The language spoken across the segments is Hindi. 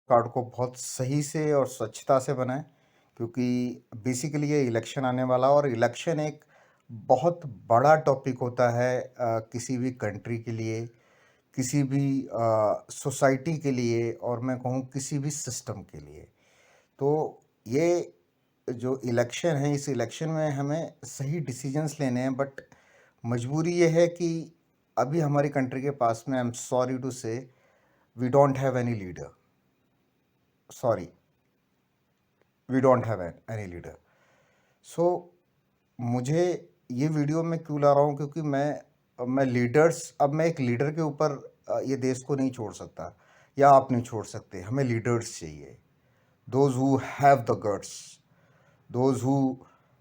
कार्ड को बहुत सही से और स्वच्छता से बनाएं, क्योंकि बेसिकली ये इलेक्शन आने वाला और इलेक्शन एक बहुत बड़ा टॉपिक होता है किसी भी कंट्री के लिए, किसी भी सोसाइटी के लिए, और मैं कहूँ किसी भी सिस्टम के लिए। तो ये जो इलेक्शन है, इस इलेक्शन में हमें सही डिसीजंस लेने हैं, बट मजबूरी ये है कि अभी हमारी कंट्री के पास में, I am sorry to say, we don't have any leader. Sorry, we don't have any leader. So मुझे ये वीडियो मैं क्यों ला रहा हूँ, क्योंकि मैं लीडर्स, अब मैं एक लीडर के ऊपर ये देश को नहीं छोड़ सकता, या आप नहीं छोड़ सकते। हमें लीडर्स चाहिए, those who have the guts, those who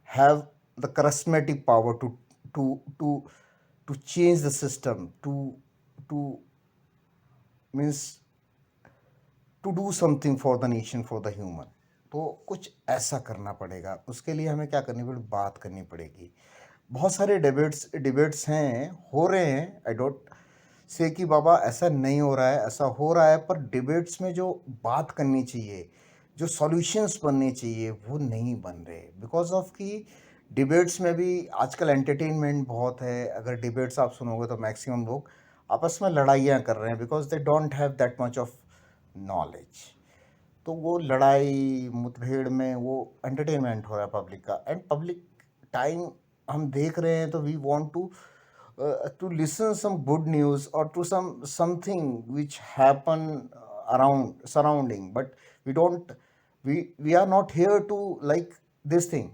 have the charismatic power to to to change the system, to means to do something for the nation, for the human। तो कुछ ऐसा करना पड़ेगा। उसके लिए हमें क्या करनी पड़ेगी, बात करनी पड़ेगी। बहुत सारे डिबेट्स हैं, हो रहे हैं। आई डोंट से कि बाबा ऐसा नहीं हो रहा है, ऐसा हो रहा है, पर डिबेट्स में जो बात करनी चाहिए, जो सॉल्यूशंस बनने चाहिए, वो नहीं बन रहे, बिकॉज ऑफ कि डिबेट्स में भी आजकल एंटरटेनमेंट बहुत है। अगर डिबेट्स आप सुनोगे तो मैक्सिमम लोग आपस में लड़ाइयाँ कर रहे हैं, because they don't have that much of knowledge. तो वो लड़ाई मुठभेड़ में वो एंटरटेनमेंट हो रहा है पब्लिक का, एंड पब्लिक टाइम हम देख रहे हैं, तो we want to listen some good news और to something which happen around surrounding, but we don't, we are not here to like this thing,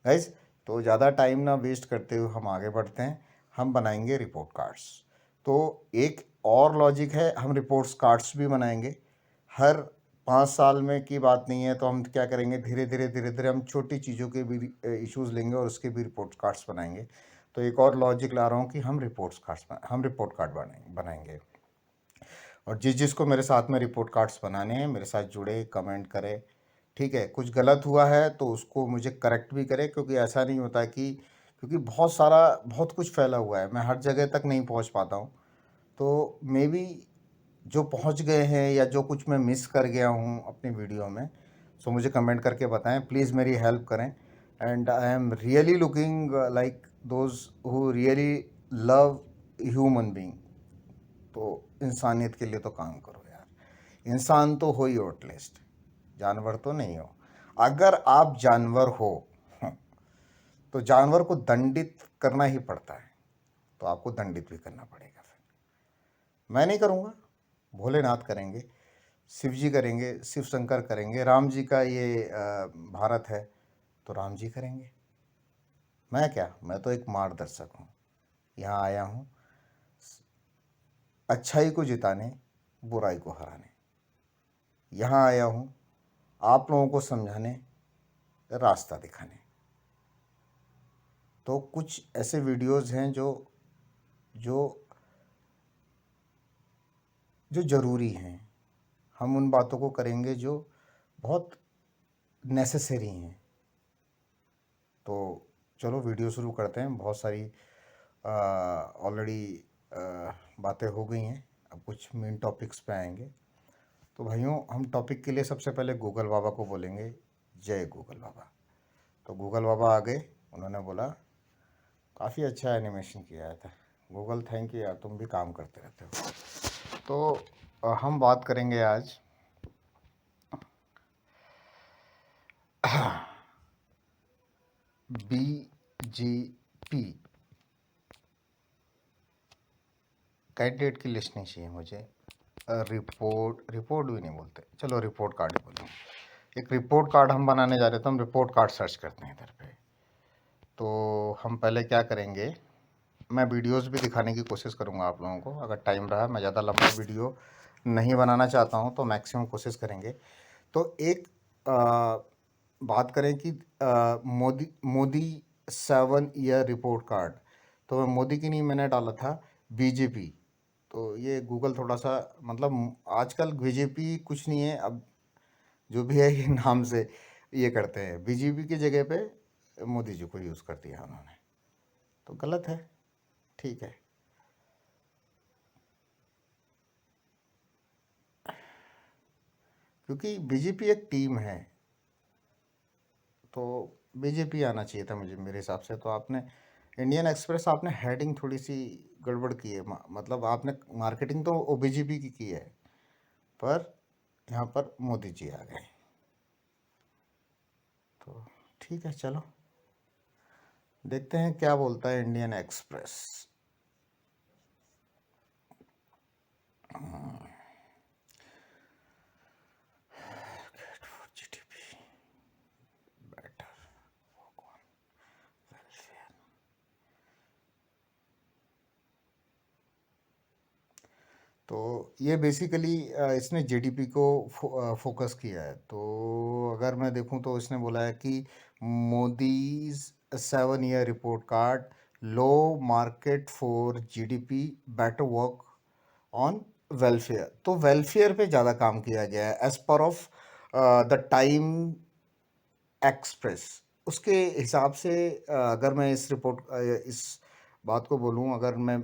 guys. तो ज़्यादा टाइम ना वेस्ट करते हुए हम आगे बढ़ते हैं। हम बनाएंगे रिपोर्ट कार्ड्स। तो एक और लॉजिक है, हम रिपोर्ट्स कार्ड्स भी बनाएंगे। हर 5 साल में की बात नहीं है, तो हम क्या करेंगे, धीरे धीरे हम छोटी चीज़ों के भी इश्यूज़ लेंगे और उसके भी रिपोर्ट कार्ड्स बनाएंगे। तो एक और लॉजिक ला रहा हूँ कि हम रिपोर्ट कार्ड बनाएंगे। और जिसको मेरे साथ में रिपोर्ट कार्ड्स बनाने हैं, मेरे साथ जुड़े, कमेंट करे। ठीक है, कुछ गलत हुआ है तो उसको मुझे करेक्ट भी करे, क्योंकि ऐसा नहीं होता कि, क्योंकि बहुत कुछ फैला हुआ है, मैं हर जगह तक नहीं पहुंच पाता हूं। तो मे बी जो पहुंच गए हैं या जो कुछ मैं मिस कर गया हूं अपनी वीडियो में, सो मुझे कमेंट करके बताएं, प्लीज़ मेरी हेल्प करें। And I am really looking like those who really love human being. तो इंसानियत के लिए तो काम करो यार। इंसान तो हो ही एटलीस्ट, जानवर तो नहीं हो। अगर आप जानवर हो तो जानवर को दंडित करना ही पड़ता है, तो आपको दंडित भी करना पड़ेगा। फिर मैं नहीं करूँगा, भोलेनाथ करेंगे, शिव जी करेंगे, शिव शंकर करेंगे, राम जी का ये भारत है तो राम जी करेंगे। मैं क्या, मैं तो एक मार्गदर्शक हूँ, यहाँ आया हूँ अच्छाई को जिताने, बुराई को हराने। यहाँ आया हूँ आप लोगों को समझाने, रास्ता दिखाने। तो कुछ ऐसे वीडियोस हैं जो जो जो ज़रूरी हैं। हम उन बातों को करेंगे जो बहुत नेसेसरी हैं। तो चलो वीडियो शुरू करते हैं। बहुत सारी ऑलरेडी बातें हो गई हैं, अब कुछ मेन टॉपिक्स पे आएंगे। तो भाइयों, हम टॉपिक के लिए सबसे पहले गूगल बाबा को बोलेंगे, जय गूगल बाबा। तो गूगल बाबा आ गए, उन्होंने बोला काफ़ी अच्छा एनिमेशन किया था। गूगल थैंक यू यार, तुम भी काम करते रहते हो। तो हम बात करेंगे आज बीजेपी कैंडिडेट की लिस्ट नहीं चाहिए मुझे, रिपोर्ट भी नहीं बोलते, चलो रिपोर्ट कार्ड ही बोलो। एक रिपोर्ट कार्ड हम बनाने जा रहे थे, हम रिपोर्ट कार्ड सर्च करते हैं इधर पे। तो हम पहले क्या करेंगे, मैं वीडियोस भी दिखाने की कोशिश करूंगा आप लोगों को, अगर टाइम रहा। मैं ज़्यादा लंबा वीडियो नहीं बनाना चाहता हूं, तो मैक्सिमम कोशिश करेंगे। तो एक बात करें कि मोदी 7 ईयर रिपोर्ट कार्ड, तो मैं मोदी की नहीं, मैंने डाला था बीजेपी। तो ये गूगल थोड़ा सा, मतलब आजकल बीजेपी कुछ नहीं है, अब जो भी है ये नाम से ये करते हैं। बीजेपी की जगह पे मोदी जी को यूज़ कर दिया उन्होंने, तो गलत है। ठीक है, क्योंकि बीजेपी एक टीम है, तो बीजेपी आना चाहिए था मुझे, मेरे हिसाब से। तो आपने इंडियन एक्सप्रेस, आपने हेडिंग थोड़ी सी गड़बड़ की है, मतलब आपने मार्केटिंग तो बीजेपी की है, पर यहाँ पर मोदी जी आ गए। तो ठीक है, चलो देखते हैं क्या बोलता है इंडियन एक्सप्रेस। GDP better. तो ये बेसिकली इसने जीडीपी को फोकस किया है। तो अगर मैं देखूं तो इसने बोला है कि Modi's 7 year report card, low market for GDP, better work on welfare. तो वेलफेयर पे ज़्यादा काम किया गया है as per of the time express. उसके हिसाब से अगर मैं इस बात को बोलूं, अगर मैं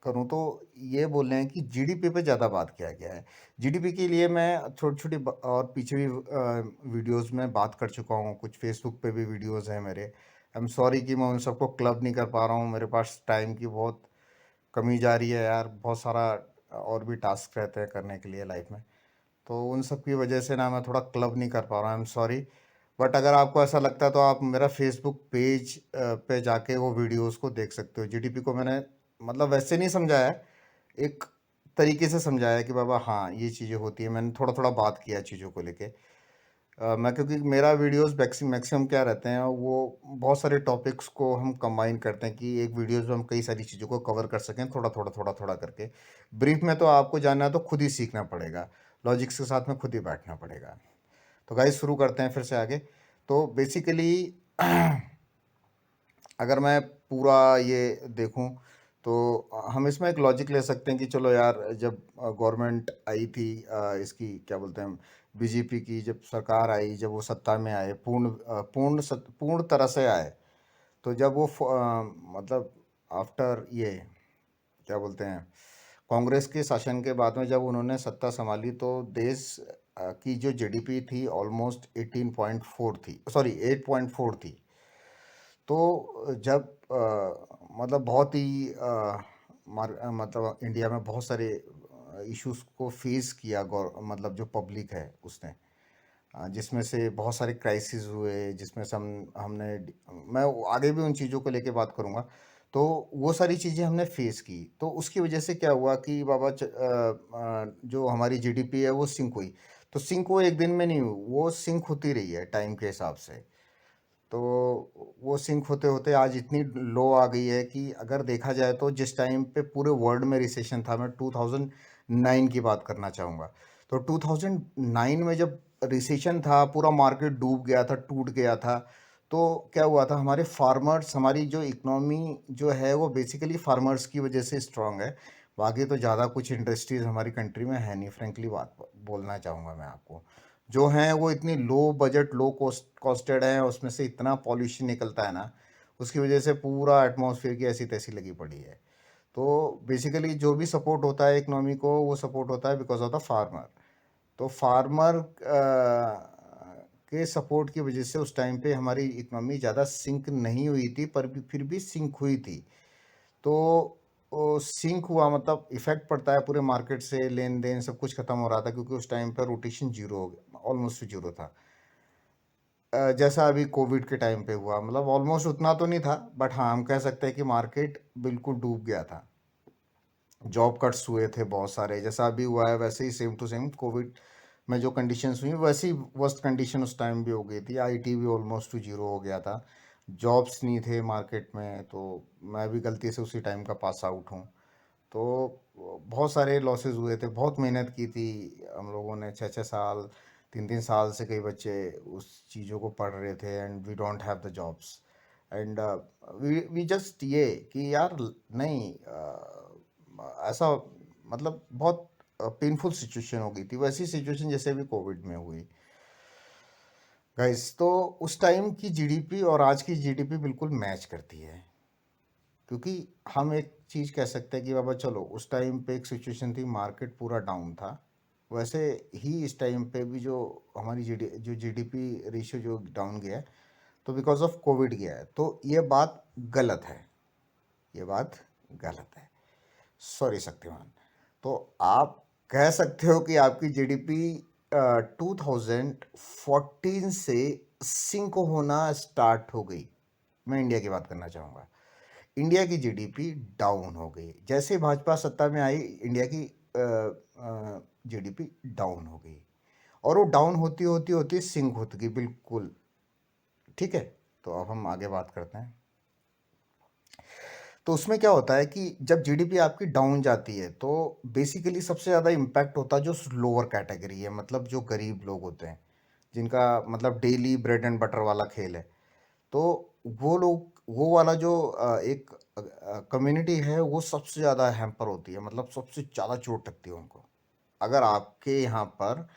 करूं, तो ये बोल रहे हैं कि जीडीपी पे ज़्यादा बात किया गया है। जीडीपी के लिए मैं छोटी छोटी और पीछे भी वीडियोस में बात कर चुका हूं, कुछ फेसबुक पे भी वीडियोस हैं मेरे। आई एम सॉरी कि मैं उन सबको क्लब नहीं कर पा रहा हूं, मेरे पास टाइम की बहुत कमी जा रही है यार, बहुत सारा और भी टास्क रहते हैं करने के लिए लाइफ में। तो उन सब की वजह से ना मैं थोड़ा क्लब नहीं कर पा रहा हूँ, आई एम सॉरी। बट अगर आपको ऐसा लगता है तो आप मेरा फेसबुक पेज पे जाके वो वीडियोस को देख सकते हो। जीडीपी को मैंने मतलब वैसे नहीं समझाया है, एक तरीके से समझाया है कि बाबा हाँ ये चीज़ें होती है। मैंने थोड़ा थोड़ा बात किया चीज़ों को लेके। मैं क्योंकि मेरा वीडियोस मैक्सिमम क्या रहते हैं, वो बहुत सारे टॉपिक्स को हम कंबाइन करते हैं कि एक वीडियोस में हम कई सारी चीज़ों को कवर कर सकें, थोड़ा थोड़ा थोड़ा थोड़ा करके। ब्रीफ में तो आपको जानना है तो खुद ही सीखना पड़ेगा, लॉजिक्स के साथ में खुद ही बैठना पड़ेगा। तो गाइस शुरू करते हैं फिर से आगे। तो बेसिकली अगर मैं पूरा ये देखूं, तो हम इसमें एक लॉजिक ले सकते हैं कि चलो यार, जब गवर्नमेंट आई थी, इसकी क्या बोलते हैं, बीजेपी की जब सरकार आई, जब वो सत्ता में आए, पूर्ण तरह से आए, तो जब वो मतलब आफ्टर ये क्या बोलते हैं, कांग्रेस के शासन के बाद में जब उन्होंने सत्ता संभाली, तो देश की जो जीडीपी थी ऑलमोस्ट 18.4 थी, सॉरी 8.4 थी। तो जब मतलब बहुत ही मतलब इंडिया में बहुत सारे इश्यूज को फेस किया, मतलब जो पब्लिक है उसने, जिसमें से बहुत सारे क्राइसिस हुए, जिसमें से हमने मैं आगे भी उन चीज़ों को लेके बात करूँगा। तो वो सारी चीज़ें हमने फेस की, तो उसकी वजह से क्या हुआ कि बाबा जो हमारी जीडीपी है वो सिंक हुई। तो सिंक वो एक दिन में नहीं हुई, वो सिंक होती रही है टाइम के हिसाब से। तो वो सिंक होते होते आज इतनी लो आ गई है कि अगर देखा जाए तो जिस टाइम पे पूरे वर्ल्ड में रिसेशन था, मैं 2009 की बात करना चाहूँगा। तो 2009 में जब रिसेशन था, पूरा मार्केट डूब गया था, टूट गया था। तो क्या हुआ था, हमारे फार्मर्स, हमारी जो इकोनॉमी जो है वो बेसिकली फार्मर्स की वजह से स्ट्रांग है। बाकी तो ज़्यादा कुछ इंडस्ट्रीज़ हमारी कंट्री में है नहीं, फ्रेंकली बात बोलना चाहूँगा मैं आपको। जो हैं वो इतनी लो बजट, लो कॉस्टेड हैं, उसमें से इतना पॉल्यूशन निकलता है ना, उसकी वजह से पूरा एटमॉस्फेयर की ऐसी तैसी लगी पड़ी है। तो बेसिकली जो भी सपोर्ट होता है इकोनॉमी को, वो सपोर्ट होता है बिकॉज ऑफ द फार्मर। तो फार्मर के सपोर्ट की वजह से उस टाइम पे हमारी इकोनॉमी ज़्यादा सिंक नहीं हुई थी, पर भी फिर भी सिंक हुई थी। तो सिंक हुआ मतलब इफेक्ट पड़ता है पूरे मार्केट से, लेन देन सब कुछ खत्म हो रहा था, क्योंकि उस टाइम पर रोटेशन जीरो हो गया, ऑलमोस्ट जीरो था। जैसा अभी कोविड के टाइम पे हुआ, मतलब ऑलमोस्ट उतना तो नहीं था, बट हाँ हम कह सकते हैं कि मार्केट बिल्कुल डूब गया था। जॉब कट्स हुए थे बहुत सारे, जैसा अभी हुआ है वैसे ही सेम टू सेम कोविड में जो कंडीशंस हुई, वैसी वर्स्ट कंडीशन उस टाइम भी हो गई थी। आईटी भी ऑलमोस्ट टू जीरो हो गया था, जॉब्स नहीं थे मार्केट में। तो मैं भी गलती से उसी टाइम का पास आउट हूँ। तो बहुत सारे लॉसेस हुए थे, बहुत मेहनत की थी हम लोगों ने, 6 6 साल, 3 3 साल से कई बच्चे उस चीज़ों को पढ़ रहे थे, and we don't have the jobs. And we just ये कि यार नहीं, ऐसा मतलब बहुत पेनफुल सिचुएशन हो गई थी, वैसी सिचुएशन जैसे अभी कोविड में हुई गाइस। तो उस टाइम की जीडीपी और आज की जीडीपी बिल्कुल मैच करती है, क्योंकि हम एक चीज़ कह सकते हैं कि बाबा चलो, उस टाइम पे एक सिचुएशन थी, मार्केट पूरा डाउन था, वैसे ही इस टाइम पे भी जो हमारी जीडीपी रेशियो जो डाउन गया है, तो बिकॉज ऑफ कोविड गया है। तो ये बात गलत है, ये बात गलत है। सॉरी शक्तिमान। तो आप कह सकते हो कि आपकी जीडीपी 2014 से सिंक होना स्टार्ट हो गई। मैं इंडिया की बात करना चाहूँगा। इंडिया की जीडीपी डाउन हो गई जैसे भाजपा सत्ता में आई। इंडिया की जीडीपी डाउन हो गई, और वो डाउन होती होती होती सिंक होती गई बिल्कुल। ठीक है, तो अब हम आगे बात करते हैं। तो उसमें क्या होता है कि जब जीडीपी आपकी डाउन जाती है तो बेसिकली सबसे ज़्यादा इम्पैक्ट होता है जो लोअर कैटेगरी है, मतलब जो गरीब लोग होते हैं, जिनका मतलब डेली ब्रेड एंड बटर वाला खेल है। तो वो लोग, वो वाला जो एक कम्युनिटी है, वो सबसे ज़्यादा हैम्पर होती है, मतलब सबसे ज़्यादा चोट लगती है उनको। अगर आपके यहाँ पर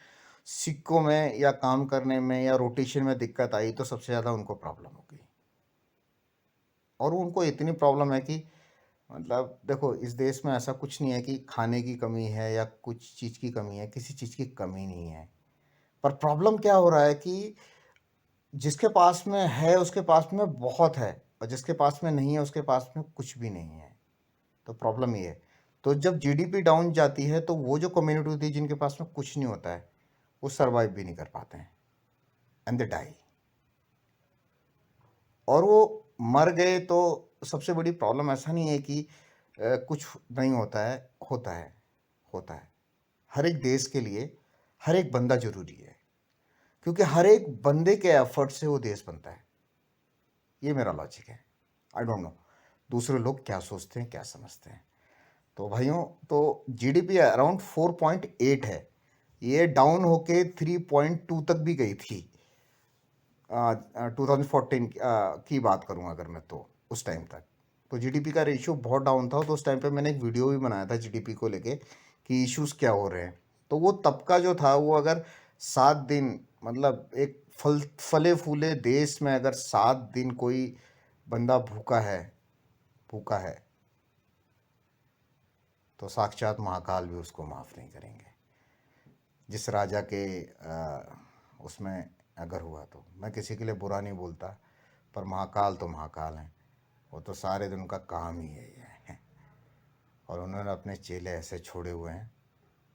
सिक्कों में या काम करने में या रोटेशन में दिक्कत आई तो सबसे ज़्यादा उनको प्रॉब्लम होगी। और उनको इतनी प्रॉब्लम है कि मतलब देखो, इस देश में ऐसा कुछ नहीं है कि खाने की कमी है या कुछ चीज़ की कमी है, किसी चीज़ की कमी नहीं है। पर प्रॉब्लम क्या हो रहा है कि जिसके पास में है उसके पास में बहुत है, और जिसके पास में नहीं है उसके पास में कुछ भी नहीं है। तो प्रॉब्लम ये है। तो जब जीडीपी डाउन जाती है तो वो जो कम्युनिटी होती है जिनके पास में कुछ नहीं होता है, वो सर्वाइव भी नहीं कर पाते हैं, एंड दे डाई। और वो मर गए तो सबसे बड़ी प्रॉब्लम ऐसा नहीं है कि कुछ नहीं होता है, होता है, होता है। हर एक देश के लिए हर एक बंदा जरूरी है, क्योंकि हर एक बंदे के एफर्ट से वो देश बनता है। ये मेरा लॉजिक है। आई डोंट नो दूसरे लोग क्या सोचते हैं, क्या समझते हैं। तो भाइयों, तो जीडीपी अराउंड 4.8 है, ये डाउन होके 3.2 तक भी गई थी। 2014 की बात करूं अगर मैं, तो उस टाइम तक तो जीडीपी का रेशियो बहुत डाउन था। तो उस टाइम पे मैंने एक वीडियो भी बनाया था जीडीपी को लेके कि इश्यूज क्या हो रहे हैं। तो वो तब का जो था, वो अगर 7 दिन, मतलब एक फले फूले देश में अगर 7 दिन कोई बंदा भूखा है, भूखा है, तो साक्षात महाकाल भी उसको माफ़ नहीं करेंगे। जिस राजा के उसमें अगर हुआ, तो मैं किसी के लिए बुरा नहीं बोलता, पर महाकाल तो महाकाल हैं। वो तो सारे दिन उनका काम ही है ये है। और उन्होंने अपने चेले ऐसे छोड़े हुए हैं,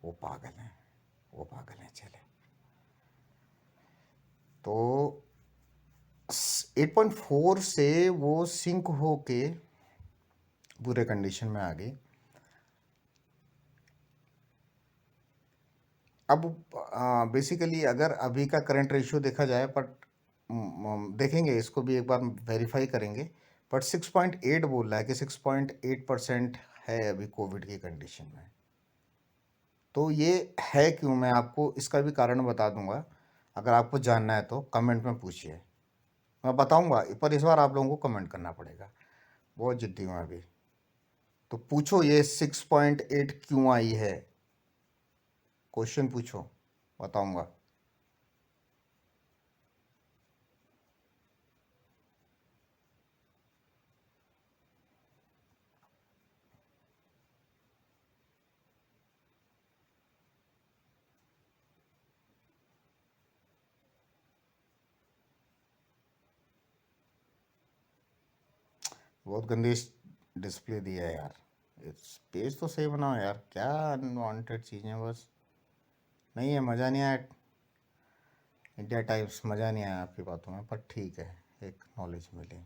वो पागल हैं, वो पागल हैं चेले। तो 8.4 से वो सिंक हो के बुरे कंडीशन में आ गई। अब बेसिकली अगर अभी का करंट रेशियो देखा जाए, बट देखेंगे इसको भी एक बार वेरीफाई करेंगे, बट 6.8 बोल रहा है कि 6.8% है अभी कोविड की कंडीशन में। तो ये है क्यों, मैं आपको इसका भी कारण बता दूंगा। अगर आपको जानना है तो कमेंट में पूछिए, मैं बताऊंगा, पर इस बार आप लोगों को कमेंट करना पड़ेगा। बहुत जिद्दी हूँ अभी। तो पूछो ये 6.8 क्यों आई है, क्वेश्चन पूछो, बताऊंगा। बहुत गंदी डिस्प्ले दिया है यार। पेज तो सही बनाओ यार, क्या अनवांटेड चीज़ें बस। नहीं है, मज़ा नहीं आया। इंडिया टाइप्स मज़ा नहीं आया आपकी बातों में, पर ठीक है, एक नॉलेज मिली।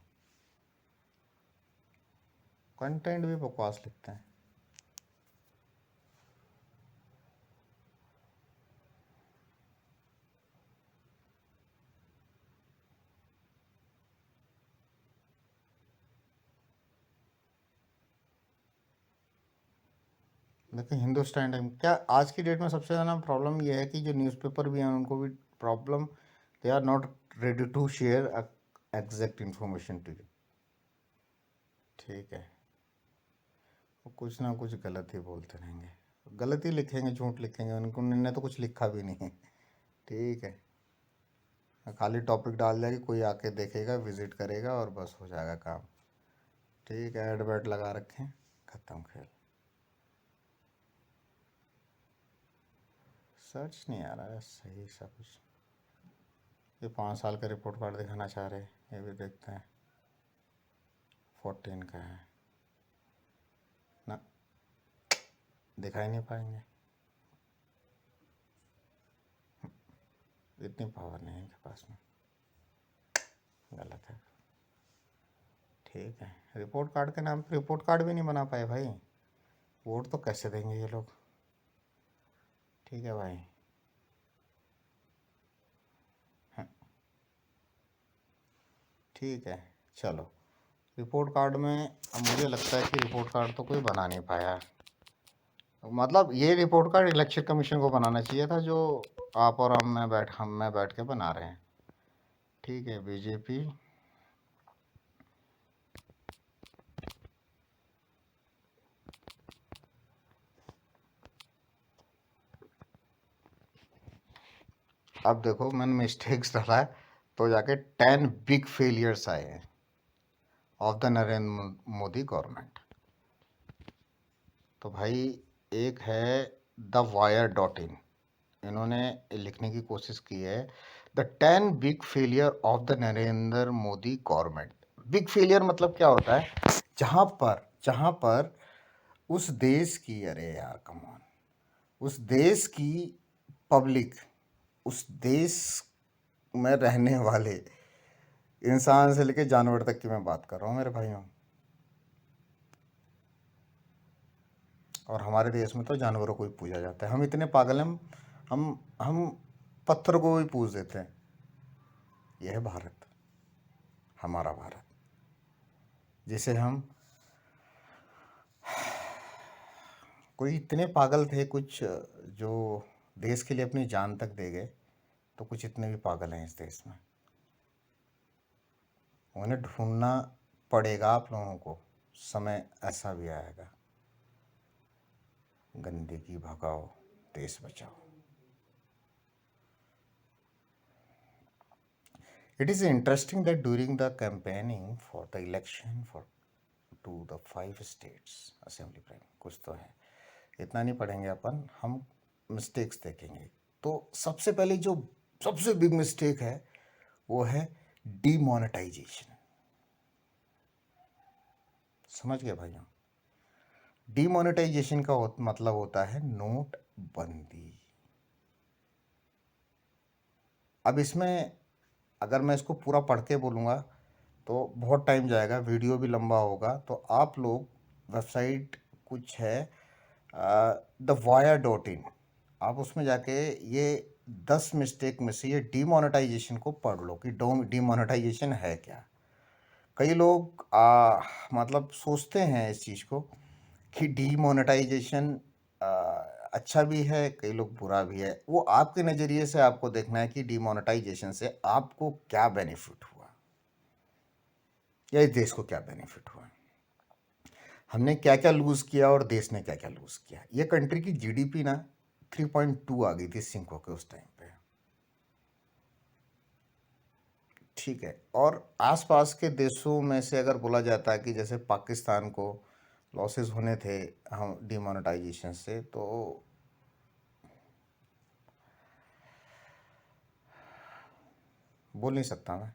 कंटेंट भी बकवास लिखते हैं। देखिए हिंदुस्तान टाइम क्या, आज की डेट में सबसे ज़्यादा प्रॉब्लम यह है कि जो न्यूज़पेपर भी हैं उनको भी problem, they are not ready to share exact information to you. ठीक है, वो कुछ ना कुछ गलत ही बोलते रहेंगे, गलत ही लिखेंगे, झूठ लिखेंगे, उनको उन्होंने तो कुछ लिखा भी नहीं है। ठीक है, खाली टॉपिक डाल दिया कि कोई आके देखेगा, विजिट करेगा, और बस हो जाएगा काम। ठीक है, ऐड बैड लगा रखें, ख़त्म खेल। सर्च नहीं आ रहा है सही सा कुछ। ये 5 साल का रिपोर्ट कार्ड दिखाना चाह रहे, ये भी देखते हैं। 14 का है ना, दिखा ही नहीं पाएंगे, इतनी पावर नहीं है इनके पास में। गलत है। ठीक है, रिपोर्ट कार्ड के नाम पे रिपोर्ट कार्ड भी नहीं बना पाए भाई, वोट तो कैसे देंगे ये लोग। ठीक है भाई। हाँ, ठीक है चलो। रिपोर्ट कार्ड में अब मुझे लगता है कि रिपोर्ट कार्ड तो कोई बना नहीं पाया। मतलब ये रिपोर्ट कार्ड इलेक्शन कमीशन को बनाना चाहिए था, जो आप और हम में बैठ के बना रहे हैं। ठीक है, बीजेपी अब देखो मैंने मिस्टेक्स डाला है तो जाके 10 बिग फेलियर्स आए हैं of the Narendra Modi government. तो भाई एक है द वायर डॉट इन, इन्होंने लिखने की कोशिश की है the 10 big failure of the Narendra Modi government. Big failure मतलब क्या होता है, जहां पर उस देश की, अरे यार कम ऑन, उस देश की पब्लिक, उस देश में रहने वाले इंसान से लेके जानवर तक की मैं बात कर रहा हूँ मेरे भाइयों। और हमारे देश में तो जानवरों को भी पूजा जाता है। हम इतने पागल हैं, हम पत्थर को भी पूज देते हैं। यह है भारत, हमारा भारत, जिसे हम, कोई इतने पागल थे कुछ जो देश के लिए अपनी जान तक दे गए, तो कुछ इतने भी पागल हैं इस देश में। उन्हें ढूंढना पड़ेगा आप लोगों को, समय ऐसा भी आएगा। गंदगी भगाओ, देश बचाओ। It is interesting that during the campaigning for the election for to the 5 states assembly prime, कुछ तो है, इतना नहीं पढ़ेंगे अपन, हम मिस्टेक्स देखेंगे। तो सबसे पहले जो सबसे बिग मिस्टेक है वो है डीमोनेटाइजेशन। समझ गए भाइयों? डीमोनेटाइजेशन का मतलब होता है नोट बंदी। अब इसमें अगर मैं इसको पूरा पढ़ के बोलूँगा तो बहुत टाइम जाएगा, वीडियो भी लंबा होगा। तो आप लोग, वेबसाइट कुछ है द वायर डॉट इन, आप उसमें जाके ये 10 मिस्टेक में से ये डीमोनेटाइजेशन को पढ़ लो कि डीमोनेटाइजेशन है क्या। कई लोग मतलब सोचते हैं इस चीज़ को कि डीमोनेटाइजेशन अच्छा भी है, कई लोग बुरा भी है। वो आपके नज़रिए से आपको देखना है कि डीमोनेटाइजेशन से आपको क्या बेनिफिट हुआ या इस देश को क्या बेनिफिट हुआ, हमने क्या क्या लूज़ किया और देश ने क्या क्या लूज़ किया। ये कंट्री की जीडीपी ना 3.2 आ गई थी सिंको के उस टाइम पे। ठीक है, और आसपास के देशों में से अगर बोला जाता है कि जैसे पाकिस्तान को लॉसेस होने थे हम डिमोनेटाइजेशन से, तो बोल नहीं सकता मैं,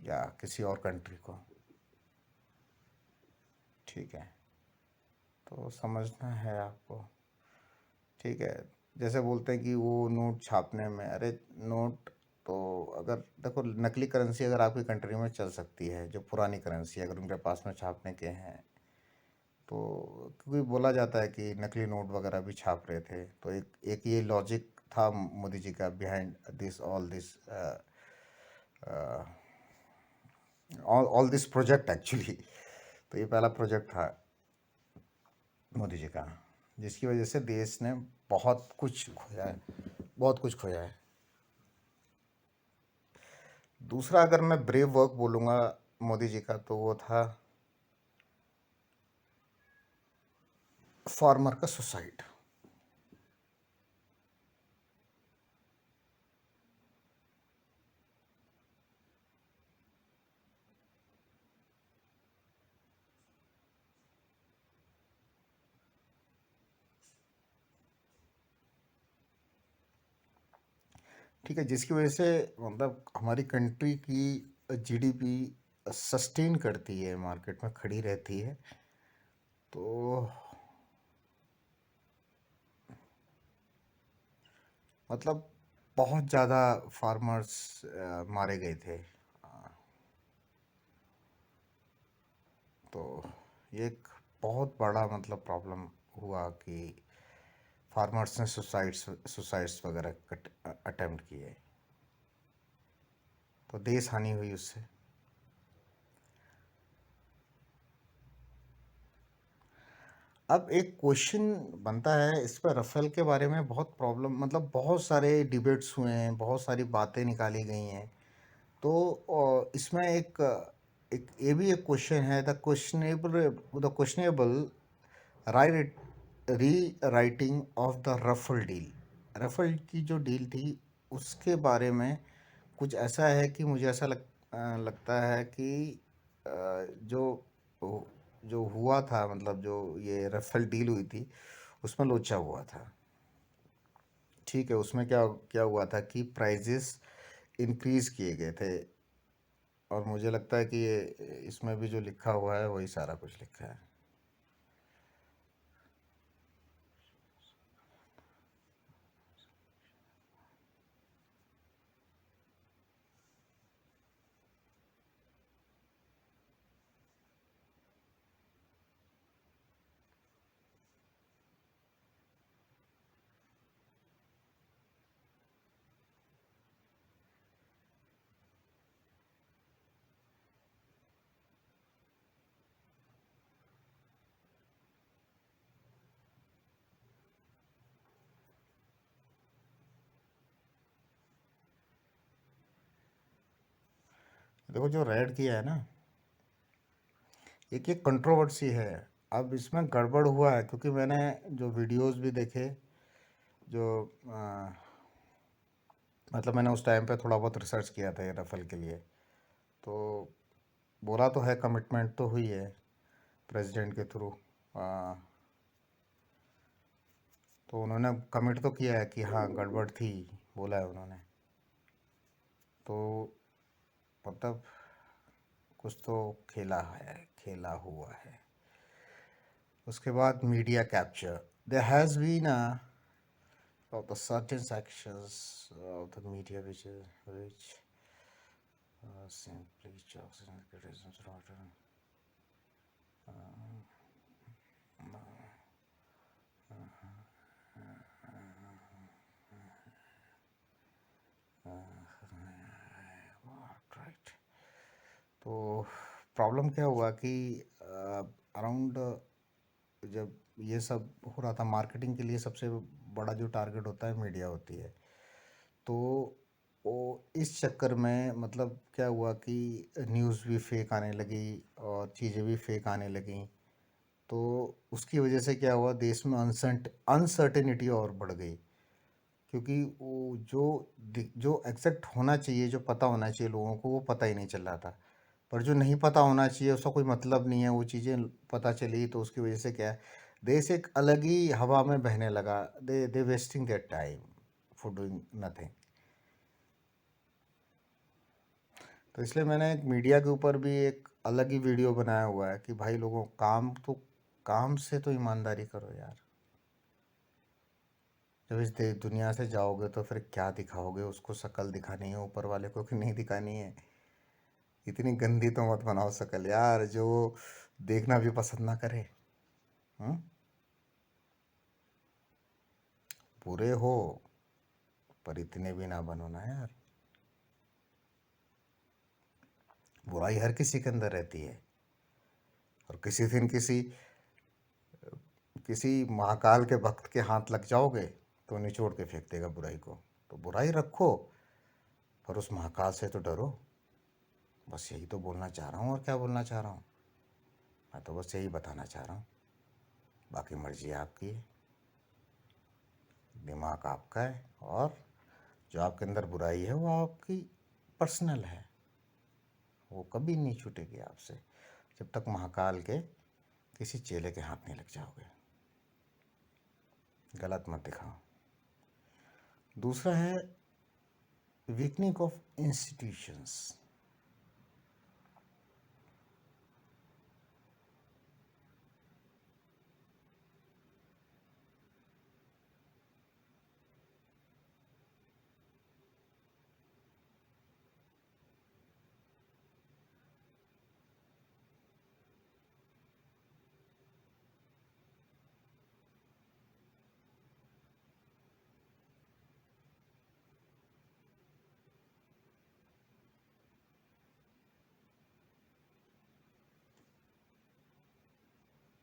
या किसी और कंट्री को। ठीक है, तो समझना है आपको। ठीक है, जैसे बोलते हैं कि वो नोट छापने में, अरे नोट तो अगर देखो, नकली करेंसी अगर आपकी कंट्री में चल सकती है, जो पुरानी करेंसी अगर उनके पास में छापने के हैं, तो क्योंकि बोला जाता है कि नकली नोट वगैरह भी छाप रहे थे, तो एक ये लॉजिक था मोदी जी का behind this all this project actually. तो ये पहला प्रोजेक्ट था मोदी जी का, जिसकी वजह से देश ने बहुत कुछ खोया है, बहुत कुछ खोया है। दूसरा अगर मैं ब्रेव वर्क बोलूँगा मोदी जी का, तो वो था फार्मर का सुसाइड। ठीक है, जिसकी वजह से मतलब हमारी कंट्री की जीडीपी सस्टेन करती है, मार्केट में खड़ी रहती है। तो मतलब बहुत ज़्यादा फार्मर्स मारे गए थे। तो ये एक बहुत बड़ा मतलब प्रॉब्लम हुआ कि फार्मर्स ने सुसाइड्स वगैरह अटेम्प्ट किए, तो देश हानि हुई उससे। अब एक क्वेश्चन बनता है इस पर, रफेल के बारे में बहुत प्रॉब्लम मतलब बहुत सारे डिबेट्स हुए हैं, बहुत सारी बातें निकाली गई हैं। तो इसमें एक ये भी एक क्वेश्चन है, the questionable right rewriting of the Rafale deal. Rafale की जो डील थी उसके बारे में कुछ ऐसा है कि मुझे ऐसा लगता है कि अ, जो जो हुआ था, मतलब जो ये रफेल डील हुई थी उसमें लोचा हुआ था। ठीक है, उसमें क्या क्या हुआ था कि प्राइजेस इंक्रीज किए गए थे, और मुझे लगता है कि ये इसमें भी जो लिखा हुआ है वही सारा कुछ लिखा है। देखो, जो रेड किया है ना, एक कंट्रोवर्सी है। अब इसमें गड़बड़ हुआ है क्योंकि मैंने जो वीडियोस भी देखे, जो मतलब मैंने उस टाइम पे थोड़ा बहुत रिसर्च किया था ये रफल के लिए। तो बोला तो है, कमिटमेंट तो हुई है प्रेसिडेंट के थ्रू। तो उन्होंने कमिट तो किया है कि हाँ गड़बड़ थी, बोला है उन्होंने। तो मतलब कुछ तो खेला हुआ है। उसके बाद media capture, there has been of the certain sections of the media which simply jokes and criticisms rather right. तो प्रॉब्लम क्या हुआ कि अराउंड जब ये सब हो रहा था, मार्केटिंग के लिए सबसे बड़ा जो टारगेट होता है मीडिया होती है। तो वो इस चक्कर में मतलब क्या हुआ कि न्यूज़ भी फेक आने लगी और चीज़ें भी फेक आने लगीं। तो उसकी वजह से क्या हुआ, देश में अनसर्टेनिटी और बढ़ गई, क्योंकि वो जो एग्जैक्ट होना चाहिए, जो पता होना चाहिए लोगों को, वो पता ही नहीं चल रहा था। पर जो नहीं पता होना चाहिए उसका कोई मतलब नहीं है, वो चीज़ें पता चली, तो उसकी वजह से क्या है, देश एक अलग ही हवा में बहने लगा। They wasting their time for doing nothing. तो इसलिए मैंने एक मीडिया के ऊपर भी एक अलग ही वीडियो बनाया हुआ है कि भाई लोगों, काम से तो ईमानदारी करो यार। जब इस दुनिया से जाओगे तो फिर क्या दिखाओगे, उसको शक्ल दिखानी है ऊपर वाले को कि नहीं दिखानी है। इतनी गंदी तो मत बनाओ शक्ल यार, जो देखना भी पसंद ना करे। हम्म। बुरे हो पर इतने भी ना बनो ना यार। बुराई हर किसी के अंदर रहती है, और किसी दिन किसी किसी महाकाल के भक्त के हाथ लग जाओगे तो निचोड़ के फेंक देगा बुराई को। तो बुराई रखो, पर उस महाकाल से तो डरो। बस यही तो बोलना चाह रहा हूँ, और क्या बोलना चाह रहा हूँ। मैं तो बस यही बताना चाह रहा हूँ, बाकी मर्जी आपकी है, दिमाग आपका है, और जो आपके अंदर बुराई है वो आपकी पर्सनल है, वो कभी नहीं छूटेगी आपसे जब तक महाकाल के किसी चेले के हाथ नहीं लग जाओगे। गलत मत दिखाओ। दूसरा है वीकनिंग ऑफ इंस्टीट्यूशंस।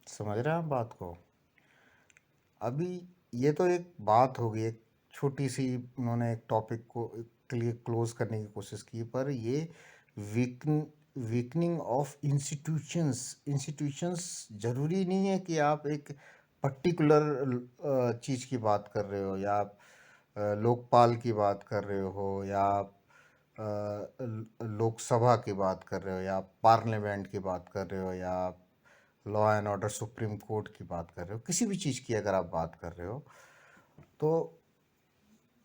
समझ रहे हैं आप बात को? अभी ये तो एक बात होगी, एक छोटी सी उन्होंने एक टॉपिक को क्लोज करने की कोशिश की, पर ये weaken weakening of institutions. Institutions जरूरी नहीं है कि आप एक पर्टिकुलर चीज़ की बात कर रहे हो, या आप लोकपाल की बात कर रहे हो, या आप लोकसभा की बात कर रहे हो, या आप पार्लियामेंट की बात कर रहे हो, या आप law and order supreme court की बात कर रहे हो, किसी भी चीज़ की अगर आप बात कर रहे हो तो।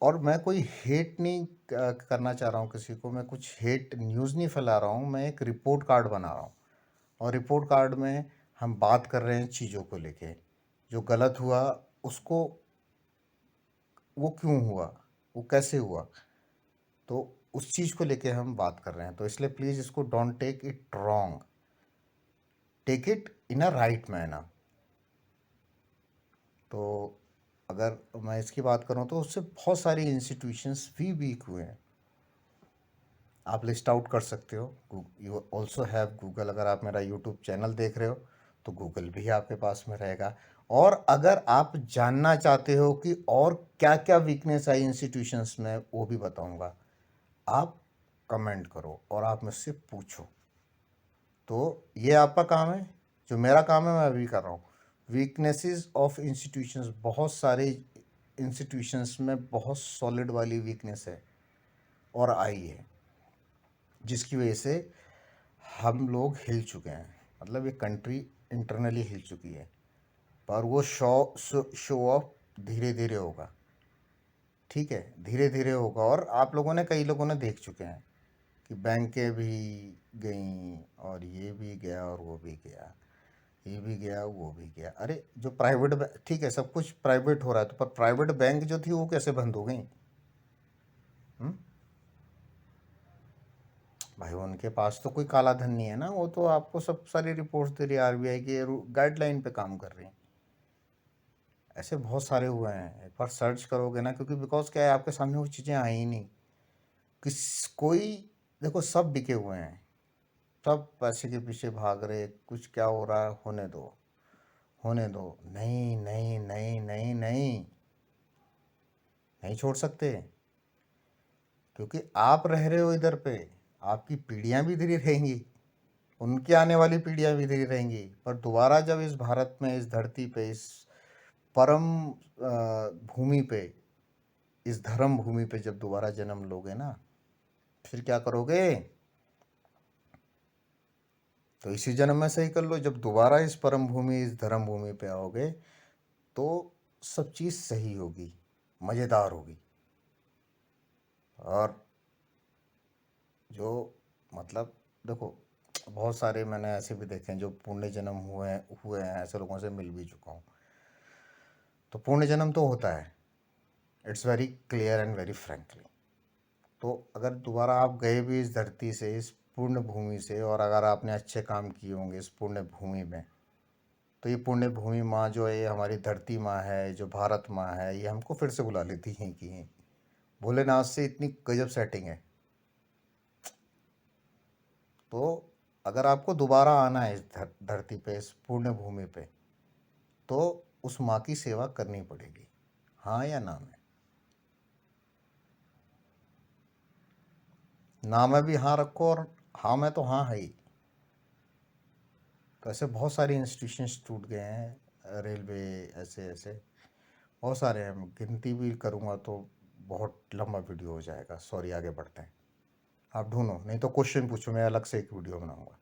और मैं कोई हेट नहीं करना चाह रहा हूँ किसी को, मैं कुछ हेट न्यूज़ नहीं फैला रहा हूँ, मैं एक रिपोर्ट कार्ड बना रहा हूँ। और रिपोर्ट कार्ड में हम बात कर रहे हैं चीज़ों को लेके, जो गलत हुआ उसको, वो क्यों हुआ, वो कैसे हुआ, तो उस चीज़ को लेके हम बात कर रहे हैं। तो इसलिए प्लीज़ इसको don't take it wrong, take it in a right manner. तो अगर मैं इसकी बात करूं तो उससे बहुत सारी इंस्टीट्यूशंस भी वीक हुए हैं। आप लिस्ट आउट कर सकते हो, यू ऑल्सो हैव गूगल। अगर आप मेरा यूट्यूब चैनल देख रहे हो तो गूगल भी आपके पास में रहेगा। और अगर आप जानना चाहते हो कि और क्या क्या वीकनेस आई इंस्टीट्यूशंस में, वो भी बताऊंगा। आप कमेंट करो और आप मुझसे पूछो। तो ये आपका काम है, जो मेरा काम है मैं अभी कर रहा हूँ। वीकनेसेस ऑफ इंस्टीट्यूशंस, बहुत सारे इंस्टीट्यूशंस में बहुत सॉलिड वाली वीकनेस है और आई है, जिसकी वजह से हम लोग हिल चुके हैं। मतलब ये कंट्री इंटरनली हिल चुकी है, पर वो शो ऑफ धीरे धीरे होगा। ठीक है, धीरे धीरे होगा। और आप लोगों ने, कई लोगों ने देख चुके हैं कि बैंकें भी गई, और ये भी गया और वो भी गया, ये भी गया वो भी गया। अरे जो प्राइवेट, ठीक है सब कुछ प्राइवेट हो रहा है, तो पर प्राइवेट बैंक जो थी वो कैसे बंद हो गई? भाई उनके पास तो कोई काला धन नहीं है ना, वो तो आपको सब सारी रिपोर्ट्स दे रही है, आरबीआई के गाइडलाइन पे काम कर रही हैं। ऐसे बहुत सारे हुए हैं, एक बार सर्च करोगे ना, क्योंकि बिकॉज क्या है, आपके सामने वो चीज़ें आई ही नहीं। कोई, देखो सब बिके हुए हैं, सब पैसे के पीछे भाग रहे, कुछ क्या हो रहा है, होने दो होने दो। नहीं नहीं नहीं नहीं नहीं, नहीं छोड़ सकते, क्योंकि आप रह रहे हो इधर पे, आपकी पीढ़ियां भी इधर ही रहेंगी, उनकी आने वाली पीढ़ियां भी इधर ही रहेंगी। पर दोबारा जब इस भारत में, इस धरती पे, इस परम भूमि पे, इस धर्म भूमि पे जब दोबारा जन्म लोगे ना, फिर क्या करोगे? तो इसी जन्म में सही कर लो, जब दोबारा इस परम भूमि, इस धर्म भूमि पे आओगे तो सब चीज़ सही होगी, मज़ेदार होगी। और जो, मतलब देखो, बहुत सारे मैंने ऐसे भी देखे हैं जो पुण्य जन्म हुए हैं, ऐसे लोगों से मिल भी चुका हूँ। तो पुण्य जन्म तो होता है, it's very clear and very frankly. तो अगर दोबारा आप गए भी इस धरती से, इस पुण्य भूमि से, और अगर आपने अच्छे काम किए होंगे इस पुण्य भूमि में, तो ये पुण्य भूमि माँ जो है, ये हमारी धरती माँ है, जो भारत माँ है, ये हमको फिर से बुला लेती हैं कि भोलेनाथ से इतनी गजब सेटिंग है। तो अगर आपको दोबारा आना है इस धरती पे, इस पुण्य भूमि पे, तो उस माँ की सेवा करनी पड़ेगी। हाँ या ना में? ना में भी हाँ रखो, और हाँ में तो हाँ है ही। तो ऐसे बहुत सारे इंस्टीट्यूशंस टूट गए हैं, रेलवे, ऐसे ऐसे बहुत सारे हैं। गिनती भी करूँगा तो बहुत लंबा वीडियो हो जाएगा। सॉरी, आगे बढ़ते हैं। आप ढूंढो, नहीं तो क्वेश्चन पूछो, मैं अलग से एक वीडियो बनाऊंगा,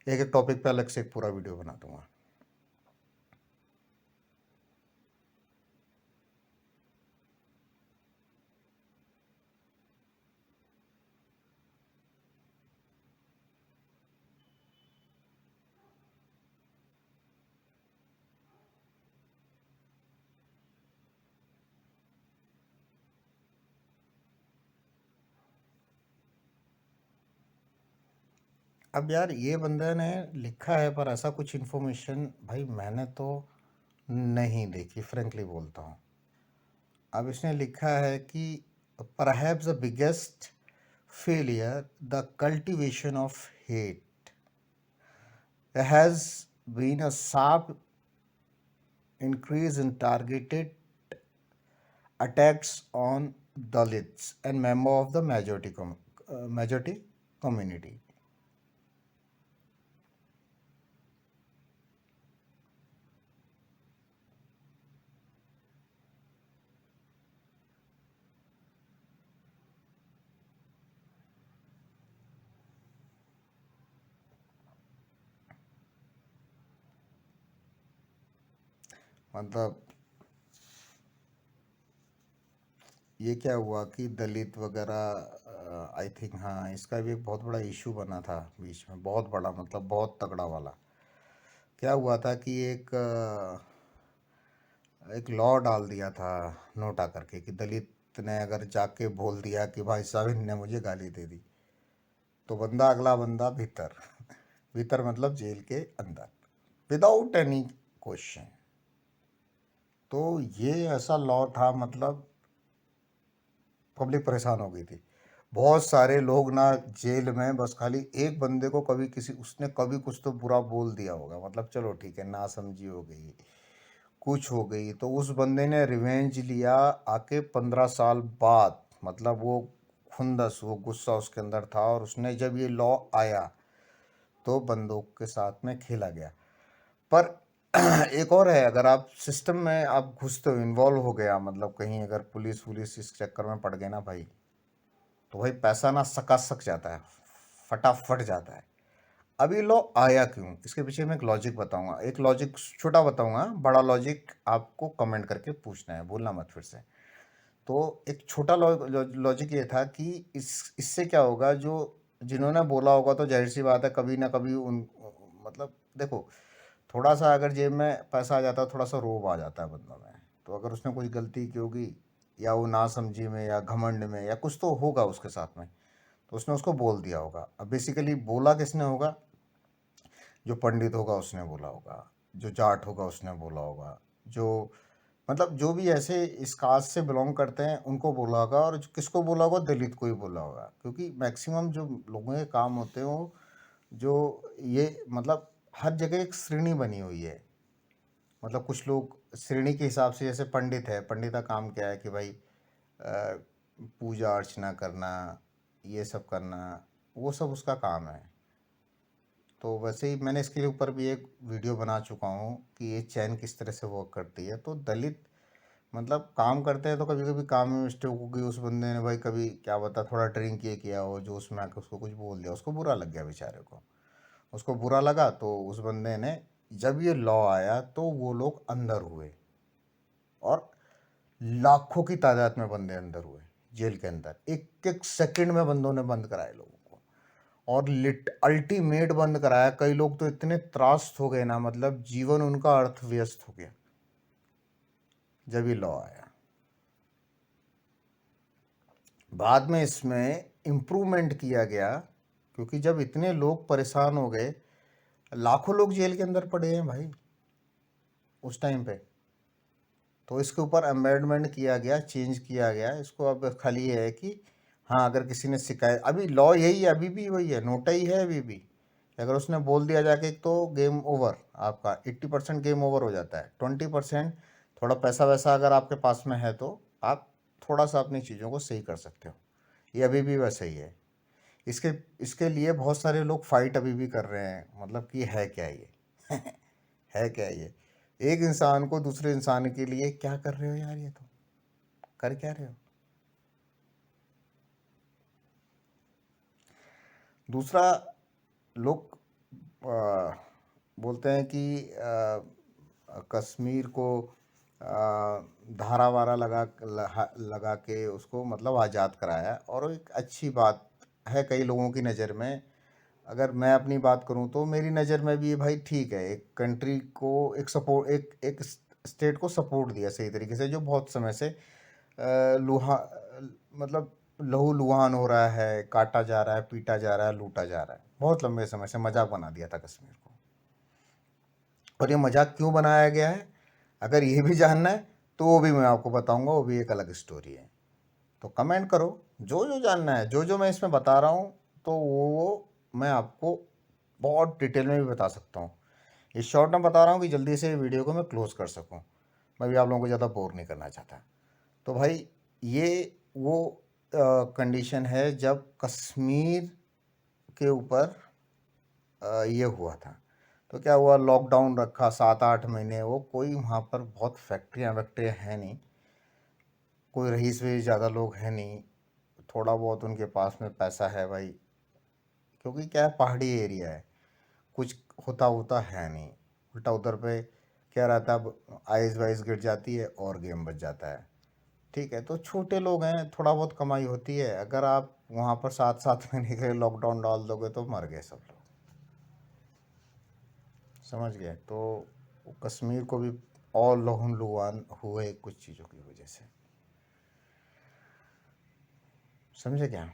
एक एक टॉपिक पे अलग से एक पूरा वीडियो बना दूंगा। अब यार ये बंदे ने लिखा है, पर ऐसा कुछ इन्फॉर्मेशन भाई मैंने तो नहीं देखी, फ्रेंकली बोलता हूँ। अब इसने लिखा है कि perhaps the biggest failure, the cultivation of hate. There has been a sharp increase in targeted attacks on Dalits and members of the majority community. मतलब ये क्या हुआ कि दलित वगैरह, आई थिंक, हाँ, इसका भी एक बहुत बड़ा इशू बना था बीच में, बहुत बड़ा, मतलब बहुत तगड़ा वाला। क्या हुआ था कि एक लॉ डाल दिया था नोटा करके कि दलित ने अगर जाके बोल दिया कि भाई साहब इनने मुझे गाली दे दी, तो बंदा, अगला बंदा भीतर, भीतर मतलब जेल के अंदर, विदाउट एनी क्वेश्चन। तो ये ऐसा लॉ था, मतलब पब्लिक परेशान हो गई थी। बहुत सारे लोग ना जेल में, बस खाली एक बंदे को कभी किसी, उसने कभी कुछ तो बुरा बोल दिया होगा, मतलब चलो ठीक है, नासमझी हो गई, कुछ हो गई, तो उस बंदे ने रिवेंज लिया आके 15 साल बाद। मतलब वो खुंदस, वो गुस्सा उसके अंदर था, और उसने जब ये लॉ आया तो बंदूक के साथ में खेला गया। पर एक और है, अगर आप सिस्टम में आप घुसते हो, इन्वॉल्व हो गया, मतलब कहीं अगर पुलिस वुलिस इस चक्कर में पड़ गए ना भाई, तो भाई पैसा ना सक जाता है, फटाफट जाता है। अभी लॉ आया क्यों, इसके पीछे मैं एक लॉजिक बताऊंगा, एक लॉजिक छोटा बताऊंगा, बड़ा लॉजिक आपको कमेंट करके पूछना है, भूलना मत फिर से। तो एक छोटा लॉजिक ये था कि इससे क्या होगा, जो जिन्होंने बोला होगा तो जाहिर सी बात है कभी ना कभी उन, मतलब देखो, थोड़ा सा अगर जेब में पैसा आ जाता है, थोड़ा सा रोब आ जाता है बंदों में, तो अगर उसने कुछ गलती की होगी, या वो नासमझी में या घमंड में या कुछ तो होगा उसके साथ में, तो उसने उसको बोल दिया होगा। अब बेसिकली बोला किसने होगा, जो पंडित होगा उसने बोला होगा, जो जाट होगा उसने बोला होगा, जो मतलब जो भी ऐसे इस कास्ट से बिलोंग करते हैं उनको बोला होगा, और किसको बोला होगा, दलित को ही बोला होगा, क्योंकि मैक्सिमम जो लोगों के काम होते हैं वो, जो ये मतलब हर जगह एक श्रेणी बनी हुई है। मतलब कुछ लोग श्रेणी के हिसाब से, जैसे पंडित है, पंडित का काम क्या है कि भाई पूजा अर्चना करना, ये सब करना, वो सब उसका काम है। तो वैसे ही मैंने इसके ऊपर भी एक वीडियो बना चुका हूँ कि ये चैन किस तरह से वर्क करती है। तो दलित मतलब काम करते हैं, तो कभी कभी काम में मिस्टेक होगी, उस बंदे ने भाई कभी क्या बता थोड़ा ड्रिंक ये किया हो, जो उसमें आके उसको कुछ बोल दिया, उसको बुरा लग गया बेचारे को, उसको बुरा लगा, तो उस बंदे ने, जब ये लॉ आया तो वो लोग अंदर हुए, और लाखों की तादाद में बंदे अंदर हुए जेल के अंदर, एक एक सेकंड में बंदों ने बंद कराए लोगों को, और लिट अल्टीमेट बंद कराया। कई लोग तो इतने त्रास्त हो गए ना, मतलब जीवन उनका अर्थ व्यस्त हो गया जब ये लॉ आया। बाद में इसमें इम्प्रूवमेंट किया गया, क्योंकि जब इतने लोग परेशान हो गए, लाखों लोग जेल के अंदर पड़े हैं भाई उस टाइम पे, तो इसके ऊपर अमेंडमेंट किया गया, चेंज किया गया इसको। अब खाली ये है कि हाँ, अगर किसी ने शिकायत, अभी लॉ यही है, अभी भी वही है, नोटा ही है अभी भी। अगर उसने बोल दिया जाके तो गेम ओवर, आपका 80% गेम ओवर हो जाता है। 20% थोड़ा पैसा वैसा अगर आपके पास में है तो आप थोड़ा सा अपनी चीज़ों को सही कर सकते हो। ये अभी भी वैसा ही है। इसके इसके लिए बहुत सारे लोग फाइट अभी भी कर रहे हैं, मतलब कि है क्या ये है क्या ये, एक इंसान को दूसरे इंसान के लिए क्या कर रहे हो यार, ये तो कर क्या रहे हो। दूसरा, लोग बोलते हैं कि कश्मीर को धारा वारा लगा के उसको मतलब आज़ाद कराया, और वो एक अच्छी बात है कई लोगों की नज़र में। अगर मैं अपनी बात करूं तो मेरी नज़र में भी ये भाई ठीक है, एक कंट्री को एक सपोर्ट, एक स्टेट को सपोर्ट दिया सही तरीके से, जो बहुत समय से मतलब लहू लुहान हो रहा है, काटा जा रहा है, पीटा जा रहा है, लूटा जा रहा है। बहुत लंबे समय से मजाक बना दिया था कश्मीर को। और ये मजाक क्यों बनाया गया है, अगर ये भी जानना है तो वो भी मैं आपको बताऊंगा, वो भी एक अलग स्टोरी है। तो कमेंट करो जो जो जानना है, जो जो मैं इसमें बता रहा हूँ, तो वो मैं आपको बहुत डिटेल में भी बता सकता हूँ। इस शॉर्ट में बता रहा हूँ कि जल्दी से वीडियो को मैं क्लोज कर सकूँ। मैं भी आप लोगों को ज़्यादा बोर नहीं करना चाहता। तो भाई ये वो कंडीशन है जब कश्मीर के ऊपर ये हुआ था। तो क्या हुआ, लॉकडाउन रखा 7-8 महीने। वो कोई वहाँ पर बहुत फैक्ट्रियाँ वैक्ट्रियाँ हैं नहीं, कोई रईस वईस ज़्यादा लोग हैं नहीं, थोड़ा बहुत उनके पास में पैसा है भाई, क्योंकि क्या है, पहाड़ी एरिया है, कुछ होता है नहीं। उल्टा उधर पे क्या रहता है, अब आइस वाइस गिर जाती है और गेम बच जाता है। ठीक है, तो छोटे लोग हैं, थोड़ा बहुत कमाई होती है। अगर आप वहाँ पर 7-7 महीने के लिए लॉकडाउन डाल दोगे तो मर गए सब लोग, समझ गए। तो कश्मीर को भी और लहूलुहान हुए कुछ चीज़ों की वजह से, समझे क्या।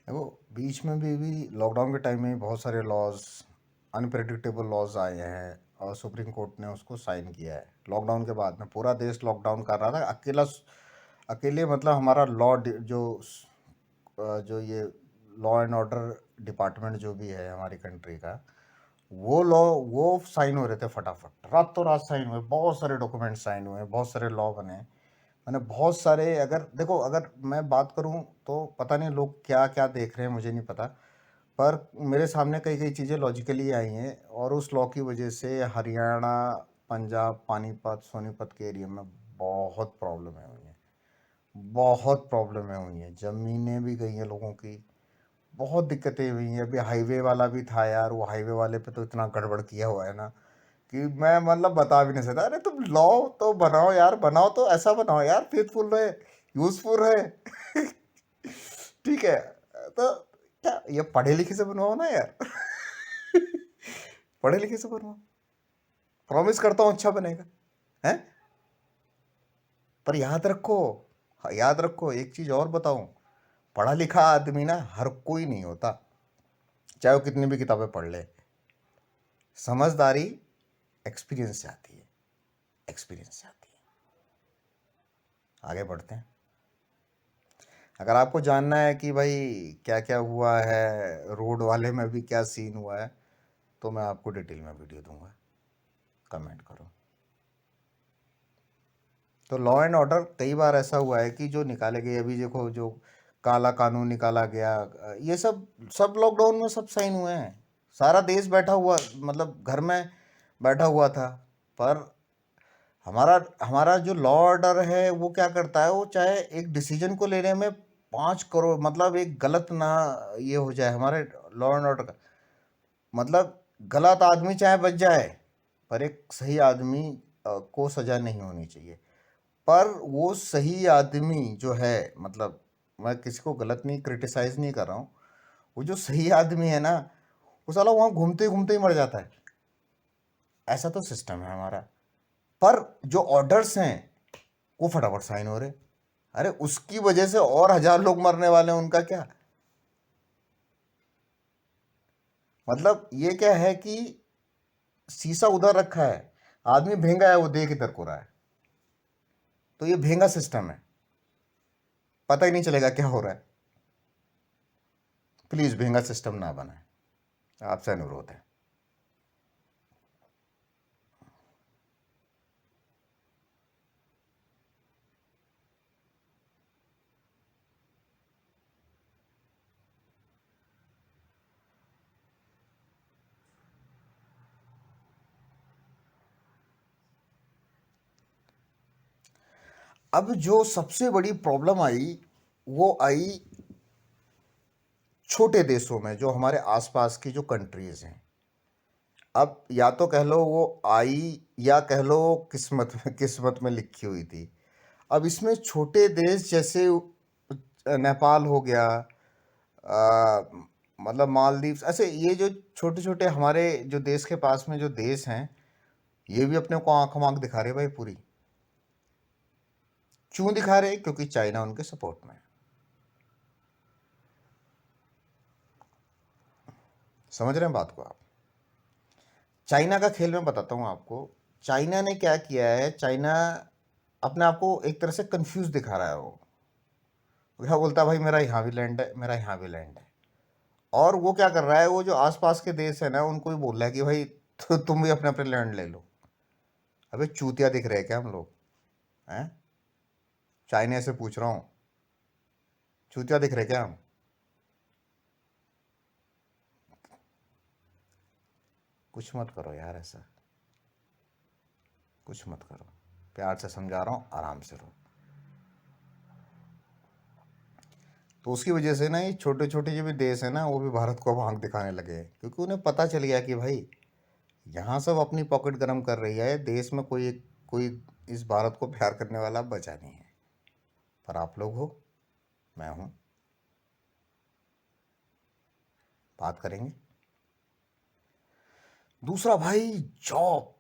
देखो, बीच में भी लॉकडाउन के टाइम में बहुत सारे लॉज, अनप्रेडिक्टेबल लॉज आए हैं और सुप्रीम कोर्ट ने उसको साइन किया है। लॉकडाउन के बाद में पूरा देश लॉकडाउन कर रहा था, अकेले मतलब हमारा जो ये लॉ एंड ऑर्डर डिपार्टमेंट जो भी है हमारी कंट्री का, वो साइन हो रहे थे फटाफट, रातों रात साइन हुए, बहुत सारे डॉक्यूमेंट साइन हुए, बहुत सारे लॉ बने। मैंने बहुत सारे, अगर देखो, अगर मैं बात करूं तो पता नहीं लोग क्या क्या देख रहे हैं, मुझे नहीं पता, पर मेरे सामने कई कई चीज़ें लॉजिकली आई हैं, और उस लॉ की वजह से हरियाणा, पंजाब, पानीपत, सोनीपत के एरिया में बहुत प्रॉब्लमें हुई हैं, बहुत प्रॉब्लमें हुई हैं, ज़मीनें भी गई हैं लोगों की, बहुत दिक्कतें हुई हैं। अभी हाईवे वाला भी था यार, वो हाईवे वाले पे तो इतना गड़बड़ किया हुआ है ना कि मैं मतलब बता भी नहीं सकता। अरे तुम लॉ तो बनाओ यार, बनाओ तो ऐसा बनाओ यार, फेथफुल रहे, यूजफुल रहे। ठीक है, तो क्या ये पढ़े लिखे से बनवाओ ना यार। पढ़े लिखे से बनवाओ, प्रॉमिस करता हूँ अच्छा बनेगा, है। पर याद रखो, हाँ, याद रखो एक चीज और बताऊं, पढ़ा लिखा आदमी ना हर कोई नहीं होता, चाहे वो कितनी भी किताबें पढ़ ले। समझदारी एक्सपीरियंस से आती है, एक्सपीरियंस से आती है। आगे बढ़ते हैं। अगर आपको जानना है कि भाई क्या क्या हुआ है, रोड वाले में भी क्या सीन हुआ है, तो मैं आपको डिटेल में वीडियो दूंगा, कमेंट करो। तो लॉ एंड ऑर्डर कई बार ऐसा हुआ है कि जो निकाले गए, अभी देखो जो काला कानून निकाला गया, ये सब सब लॉकडाउन में सब साइन हुए हैं। सारा देश बैठा हुआ, मतलब घर में बैठा हुआ था। पर हमारा हमारा जो लॉ ऑर्डर है वो क्या करता है, वो चाहे एक डिसीजन को लेने में 5 करोड़, मतलब एक गलत ना ये हो जाए हमारे लॉ एंड ऑर्डर का, मतलब गलत आदमी चाहे बच जाए, पर एक सही आदमी को सजा नहीं होनी चाहिए। पर वो सही आदमी जो है, मतलब मैं किसी को गलत नहीं, क्रिटिसाइज नहीं कर रहा हूँ, वो जो सही आदमी है ना, वो साला वहाँ घूमते घूमते ही मर जाता है। ऐसा तो सिस्टम है हमारा। पर जो ऑर्डर्स हैं वो फटाफट साइन हो रहे। अरे उसकी वजह से और 1000 लोग मरने वाले हैं, उनका क्या मतलब। ये क्या है कि शीशा उधर रखा है, आदमी भेंगा है, वो देख इधर को रहा है। तो ये भेंगा सिस्टम है, पता ही नहीं चलेगा क्या हो रहा है। प्लीज भेंगा सिस्टम ना बनाए, आपसे अनुरोध है। अब जो सबसे बड़ी प्रॉब्लम आई वो आई छोटे देशों में, जो हमारे आसपास की जो कंट्रीज हैं। अब या तो कह लो वो आई, या कह लो किस्मत में लिखी हुई थी। अब इसमें छोटे देश जैसे नेपाल हो गया, मतलब मालदीव, ऐसे ये जो छोटे छोटे हमारे जो देश के पास में जो देश हैं, ये भी अपने को आंख आंख दिखा रहे भाई पूरी। क्यों दिखा रहे? क्योंकि चाइना उनके सपोर्ट में है। समझ रहे हैं बात को आप? चाइना का खेल मैं बताता हूँ आपको। चाइना ने क्या किया है, चाइना अपने आप को एक तरह से कंफ्यूज दिखा रहा है। वो क्या बोलता है, भाई मेरा यहाँ भी लैंड है, मेरा यहाँ भी लैंड है। और वो क्या कर रहा है, वो जो आसपास के देश है ना, उनको भी बोल रहा है कि भाई तुम भी अपने अपने लैंड ले लो। अबे चूतिया दिख रहे हैं क्या हम लोग? हैं? चाइना से पूछ रहा हूँ, चूतिया दिख रहे क्या हम? कुछ मत करो यार, ऐसा कुछ मत करो। प्यार से समझा रहा हूँ, आराम से रहो। तो उसकी वजह से ना ये छोटे छोटे जो भी देश है ना, वो भी भारत को अब आंख दिखाने लगे हैं, क्योंकि उन्हें पता चल गया कि भाई यहाँ सब अपनी पॉकेट गर्म कर रही है, देश में कोई इस भारत को प्यार करने वाला बचा नहीं है। पर आप लोग हो, मैं हूँ, बात करेंगे। दूसरा भाई, जॉब।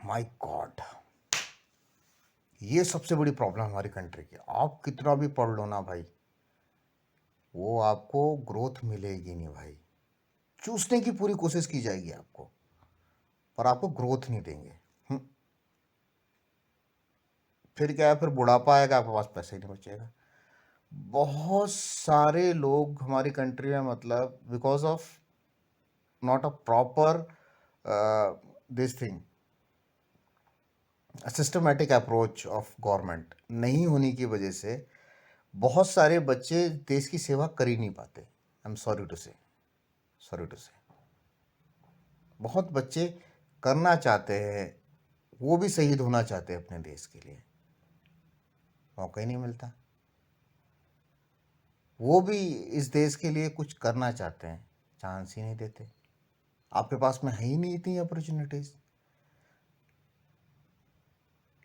माय गॉड, ये सबसे बड़ी प्रॉब्लम हमारी कंट्री की। आप कितना भी पढ़ लो ना भाई, वो आपको ग्रोथ मिलेगी नहीं भाई। चूसने की पूरी कोशिश की जाएगी आपको, पर आपको ग्रोथ नहीं देंगे। फिर क्या है, फिर बुढ़ापा आएगा, आपके पास पैसे ही नहीं बचेगा। बहुत सारे लोग हमारी कंट्री में, मतलब because of not a proper this thing, systematic approach of government नहीं होने की वजह से बहुत सारे बच्चे देश की सेवा कर ही नहीं पाते। आई एम सॉरी टू से, सॉरी टू से। बहुत बच्चे करना चाहते हैं, वो भी शहीद होना चाहते हैं अपने देश के लिए, मौका ही नहीं मिलता। वो भी इस देश के लिए कुछ करना चाहते हैं, चांस ही नहीं देते। आपके पास में है ही नहीं इतनी अपॉर्चुनिटीज़।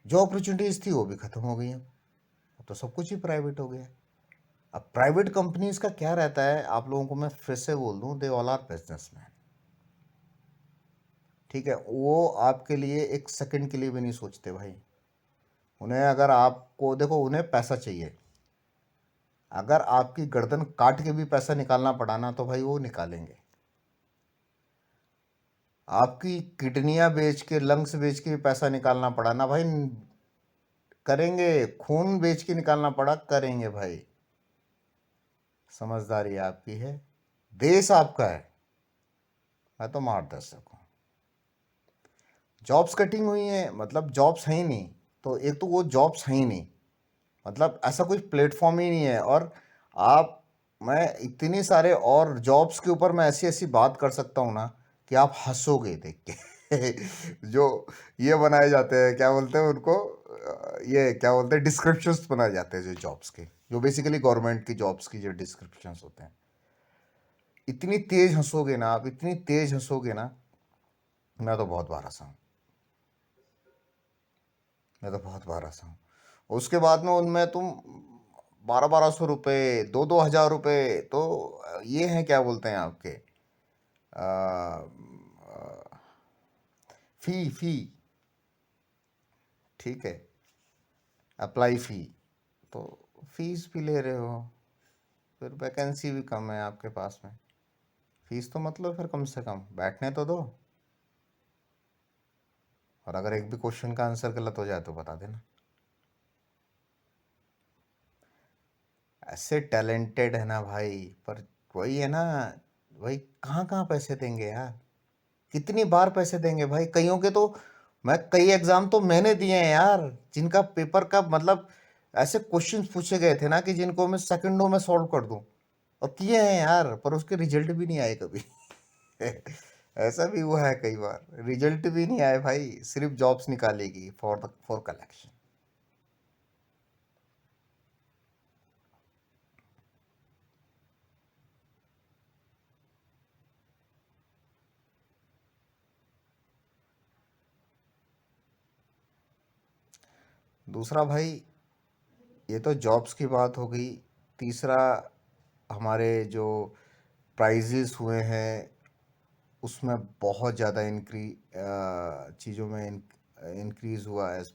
जो अपॉर्चुनिटीज़ थी वो भी ख़त्म हो गई। अब तो सब कुछ ही प्राइवेट हो गया। अब प्राइवेट कंपनीज का क्या रहता है, आप लोगों को मैं फिर से बोल दूं, दे ऑल आर बिजनेसमैन। ठीक है, वो आपके लिए एक सेकंड के लिए भी नहीं सोचते भाई। उन्हें, अगर आपको देखो, उन्हें पैसा चाहिए। अगर आपकी गर्दन काट के भी पैसा निकालना पड़ा ना, तो भाई वो निकालेंगे। आपकी किडनियां बेच के, लंग्स बेच के भी पैसा निकालना पड़ा ना भाई, करेंगे। खून बेच के निकालना पड़ा, करेंगे भाई। समझदारी आपकी है, देश आपका है, मैं तो मार्गदर्शक हूँ। जॉब्स कटिंग हुई है, मतलब जॉब्स हैं ही नहीं। तो एक तो वो जॉब्स हैं ही नहीं, मतलब ऐसा कोई प्लेटफॉर्म ही नहीं है। और आप, मैं इतनी सारे और जॉब्स के ऊपर मैं ऐसी ऐसी बात कर सकता हूँ ना, कि आप हंसोगे देख के। जो ये बनाए जाते हैं, क्या बोलते हैं उनको, ये क्या बोलते हैं, डिस्क्रिप्शंस बनाए जाते हैं जो जॉब्स के, जो बेसिकली गवर्नमेंट की जॉब्स की जो डिस्क्रिप्शंस होते हैं। इतनी तेज हंसोगे ना आप, इतनी तेज हंसोगे ना, मैं तो बहुत बार हंसा हूँ, मैं तो बहुत बार हंसा हूँ। उसके बाद में उनमें तुम 1200-1200 रुपये, 2000 रुपये, तो ये हैं, क्या बोलते हैं आपके, फी, ठीक है, अप्लाई फ़ी। तो फीस भी ले रहे हो, फिर वैकेंसी भी कम है आपके पास में, फीस तो मतलब फिर कम से कम बैठने तो दो। और अगर एक भी क्वेश्चन का आंसर गलत हो जाए तो बता देना। ऐसे टैलेंटेड है ना भाई, पर वही है ना, भाई कहाँ कहाँ पैसे देंगे यार, कितनी बार पैसे देंगे भाई। कईयों के तो, मैं कई एग्ज़ाम तो मैंने दिए हैं यार, जिनका पेपर का मतलब ऐसे क्वेश्चंस पूछे गए थे ना, कि जिनको मैं सेकंडों में सॉल्व कर दूं, और किए हैं यार, पर उसके रिजल्ट भी नहीं आए कभी। ऐसा भी हुआ है कई बार, रिजल्ट भी नहीं आए भाई, सिर्फ जॉब्स निकालेगी फॉर कलेक्शन। दूसरा भाई, ये तो जॉब्स की बात हो गई। तीसरा, हमारे जो प्राइजेस हुए हैं उसमें बहुत ज़्यादा चीज़ों में इंक्रीज हुआ। एज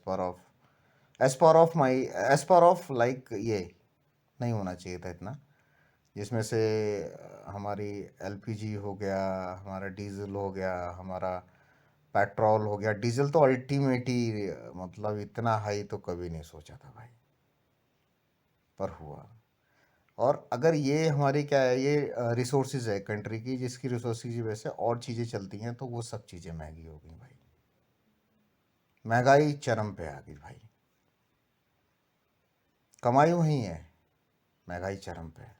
पर ऑफ लाइक ये नहीं होना चाहिए था इतना। जिसमें से हमारी एलपीजी हो गया, हमारा डीजल हो गया, हमारा पेट्रोल हो गया। डीजल तो अल्टीमेट ही, मतलब इतना हाई तो कभी नहीं सोचा था भाई, पर हुआ। और अगर ये हमारी क्या है, ये रिसोर्सेज है कंट्री की, जिसकी रिसोर्सेज की वजह से और चीज़ें चलती हैं, तो वो सब चीज़ें महंगी हो गई भाई। महंगाई चरम पे आ गई भाई। कमाई वही है, महंगाई चरम पे है।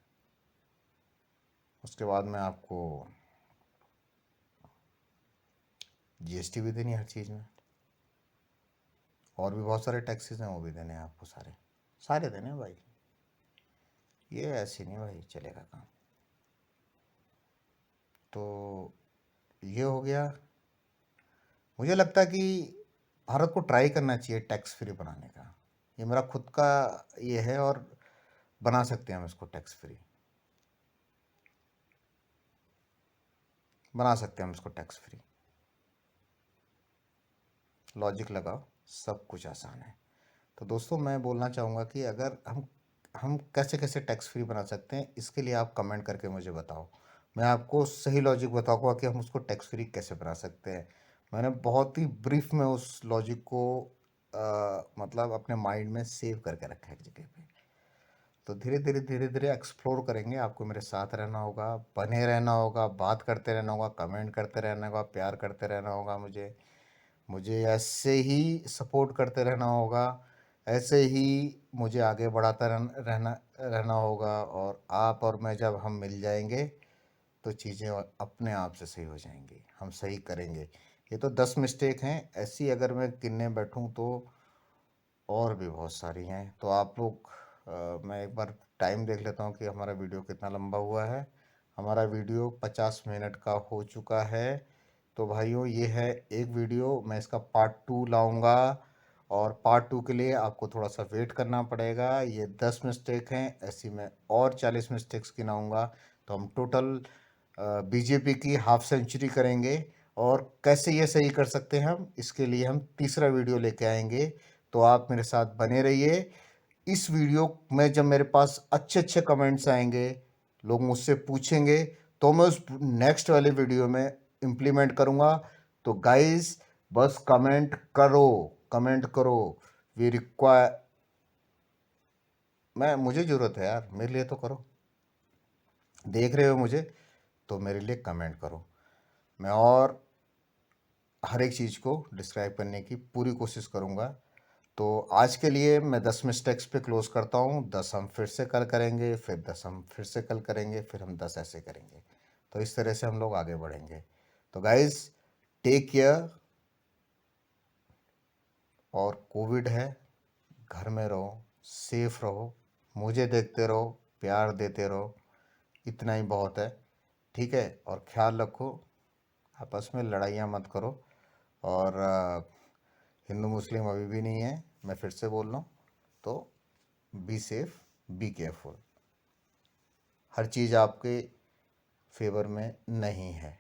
उसके बाद में आपको जीएसटी भी देनी है हर चीज़ में, और भी बहुत सारे टैक्सेस हैं, वो भी देने हैं आपको, सारे सारे देने हैं भाई। ये ऐसे नहीं भाई चलेगा काम। तो ये हो गया। मुझे लगता है कि भारत को ट्राई करना चाहिए टैक्स फ्री बनाने का। ये मेरा खुद का ये है, और बना सकते हैं हम इसको टैक्स फ्री, बना सकते हैं हम इसको टैक्स फ्री। लॉजिक लगाओ, सब कुछ आसान है। तो दोस्तों, मैं बोलना चाहूँगा कि अगर हम कैसे कैसे टैक्स फ्री बना सकते हैं, इसके लिए आप कमेंट करके मुझे बताओ। मैं आपको सही लॉजिक बताऊँगा कि हम उसको टैक्स फ्री कैसे बना सकते हैं। मैंने बहुत ही ब्रीफ में उस लॉजिक को मतलब अपने माइंड में सेव करके रखा है एक जगह पे। तो धीरे धीरे एक्सप्लोर करेंगे। आपको मेरे साथ रहना होगा, बने रहना होगा, बात करते रहना होगा, कमेंट करते रहना होगा, प्यार करते रहना होगा। मुझे मुझे ऐसे ही सपोर्ट करते रहना होगा, ऐसे ही मुझे आगे बढ़ाता रहना रहना होगा। और आप और मैं जब हम मिल जाएंगे, तो चीज़ें अपने आप से सही हो जाएंगी, हम सही करेंगे। ये तो 10 मिस्टेक हैं, ऐसी अगर मैं गिनने बैठूं तो और भी बहुत सारी हैं। तो आप लोग मैं एक बार टाइम देख लेता हूँ कि हमारा वीडियो कितना लंबा हुआ है। हमारा वीडियो 50 मिनट का हो चुका है। तो भाइयों, ये है एक वीडियो, मैं इसका पार्ट 2 लाऊंगा, और पार्ट 2 के लिए आपको थोड़ा सा वेट करना पड़ेगा। ये 10 मिस्टेक हैं, ऐसी मैं और 40 मिस्टेक्स गिनाऊंगा। तो हम टोटल बीजेपी की हाफ सेंचुरी करेंगे। और कैसे ये सही कर सकते हैं हम, इसके लिए हम तीसरा वीडियो लेके आएंगे। तो आप मेरे साथ बने रहिए। इस वीडियो में जब मेरे पास अच्छे अच्छे कमेंट्स आएंगे, लोग मुझसे पूछेंगे, तो मैं उस नेक्स्ट वाले वीडियो में इम्प्लीमेंट करूँगा। तो गाइस, बस कमेंट करो, कमेंट करो। वी रिक्वायर, मुझे ज़रूरत है यार, मेरे लिए तो करो। देख रहे हो मुझे, तो मेरे लिए कमेंट करो। मैं और हर एक चीज़ को डिस्क्राइब करने की पूरी कोशिश करूँगा। तो आज के लिए मैं 10 मिस्टेक्स पे क्लोज करता हूँ। 10 हम फिर से कल करेंगे, फिर 10 हम फिर से कल करेंगे, फिर हम 10 ऐसे करेंगे। तो इस तरह से हम लोग आगे बढ़ेंगे। तो गाइज, टेक केयर। और कोविड है, घर में रहो, सेफ रहो, मुझे देखते रहो, प्यार देते रहो, इतना ही बहुत है। ठीक है? और ख्याल रखो, आपस में लड़ाइयाँ मत करो। और हिंदू मुस्लिम अभी भी नहीं है, मैं फिर से बोल रहा हूँ। तो बी सेफ, बी केयरफुल। हर चीज़ आपके फेवर में नहीं है।